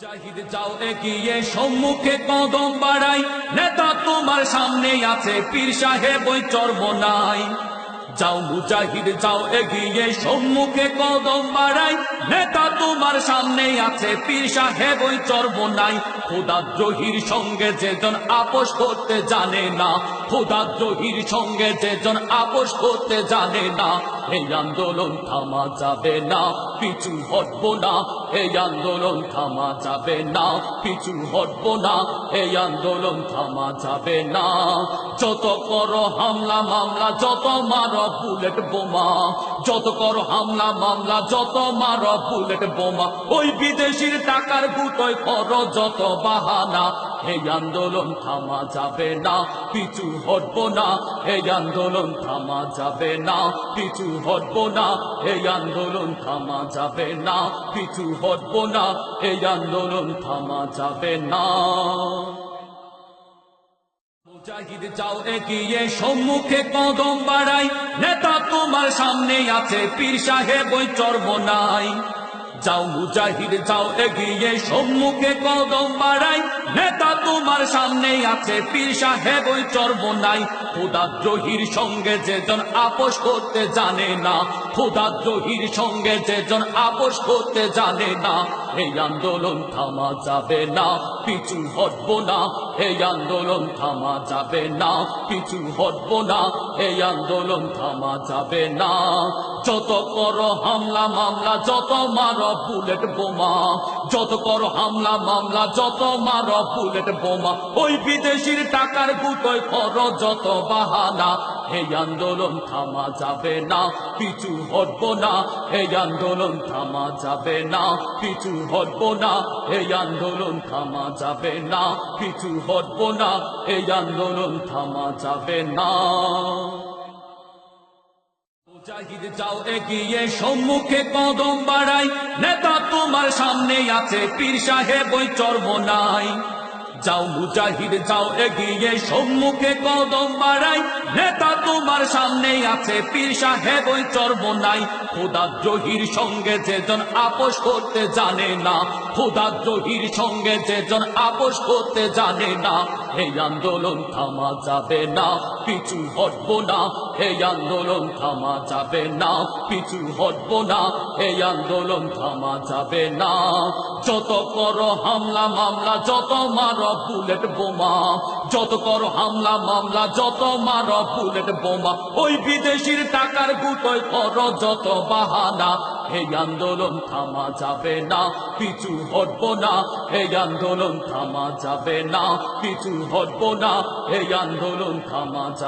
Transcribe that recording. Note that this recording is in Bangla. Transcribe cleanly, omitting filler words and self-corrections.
মুজাহিদ যাও এগিয়ে সম্মুখে কদম বাড়াই, নেতা তোমার সামনে আছে পীর সাহেব ওই চরমোনাই। যাও মুজাহিদ যাও এগিয়ে সম্মুখে কদম বাড়াই, নেতা তোমার সামনে আছে পীর সাহেব ওই চরমোনাই। খোদাদ্রোহীর সঙ্গে যেজন আপোষ করতে জানে না, খোদাদ্রোহীর সঙ্গে যেজন আপোষ করতে জানে না, এই আন্দোলন থামা যাবে না, পিছু হটব না। এই আন্দোলন থামা যাবে না, পিছু হটব না। এই আন্দোলন থামা যাবে না। যত করো হামলা মামলা, যত মারো বুলেট বোমা, যত করো হামলা মামলা, যত মারো বুলেট বোমা, ওই বিদেশির টাকার গুটোয় করো যত বাহানা, এই আন্দোলন থামা যাবে না, পিছু হটব না। এই আন্দোলন থামা যাবে না, পিছু হটব না। এই আন্দোলন থামা যাবে না, পিছু হটব না। এই আন্দোলন থামা যাবে না। মুজাহিদ যাও এগিয়ে সম্মুখে কদম বাড়াই, নেতা তোমার সামনে আছে পীর সাহেব ওই চরমোনাই। যাও মুজাহিদ যাও এগিয়ে সম্মুখে কদম বাড়াই, নেতা তোমার সামনে আছে পীর সাহেব ওই চরমোনাই। খোদাদ্রোহীর সঙ্গে যেজন আপোষ করতে জানে না, খোদাদ্রোহীর সঙ্গে যেজন আপোষ করতে জানে না, এই আন্দোলন থামা যাবে না, পিছু হটব না। এই আন্দোলন থামা যাবে না, পিছু হটব না। এই আন্দোলন থামা যাবে না। যত করো হামলা মামলা, যত মারো বুলেট বোমা, যত করো হামলা মামলা, যত মারো বুলেট বোমা, ওই বিদেশির টাকার গুটোয় করো যত বাহানা, এই আন্দোলন থামা যাবে না, পিছু হটব না। এই আন্দোলন থামা যাবে না, পিছু হটব না। এই আন্দোলন থামা যাবে না, পিছু হটব না। এই আন্দোলন থামা যাবে না। মুজাহিদ যাও এগিয়ে সম্মুখে কদম বাড়াই, নেতা তোমার সামনে আছে পীর সাহেব ওই চরমোনাই। যাও মুজাহিদ যাও এগিয়ে সম্মুখে কদম বাড়াই, নেতা তোমার সামনে আছে পীর সাহেব ওই চরমোনাই। খোদাদ্রোহীর সঙ্গে যেজন আপোষ করতে জানে না, খোদাদ্রোহীর সঙ্গে যেজন আপোষ করতে জানে না, এই আন্দোলন থামা যাবে না, পিছু হটব না। এই আন্দোলন থামা যাবে না, পিছু হটব না। এই আন্দোলন থামা যাবে না। যত করো হামলা মামলা, যত মারো বুলেট বোমা, যত করো হামলা মামলা, যত মারো বুলেট বোমা, ওই বিদেশির টাকার গুটোয় করো যত বাহানা, এই আন্দোলন থামা যাবে না, পিছু হটব না। এই আন্দোলন থামা যাবে না, পিছু হটব না। এই আন্দোলন থামা যাবে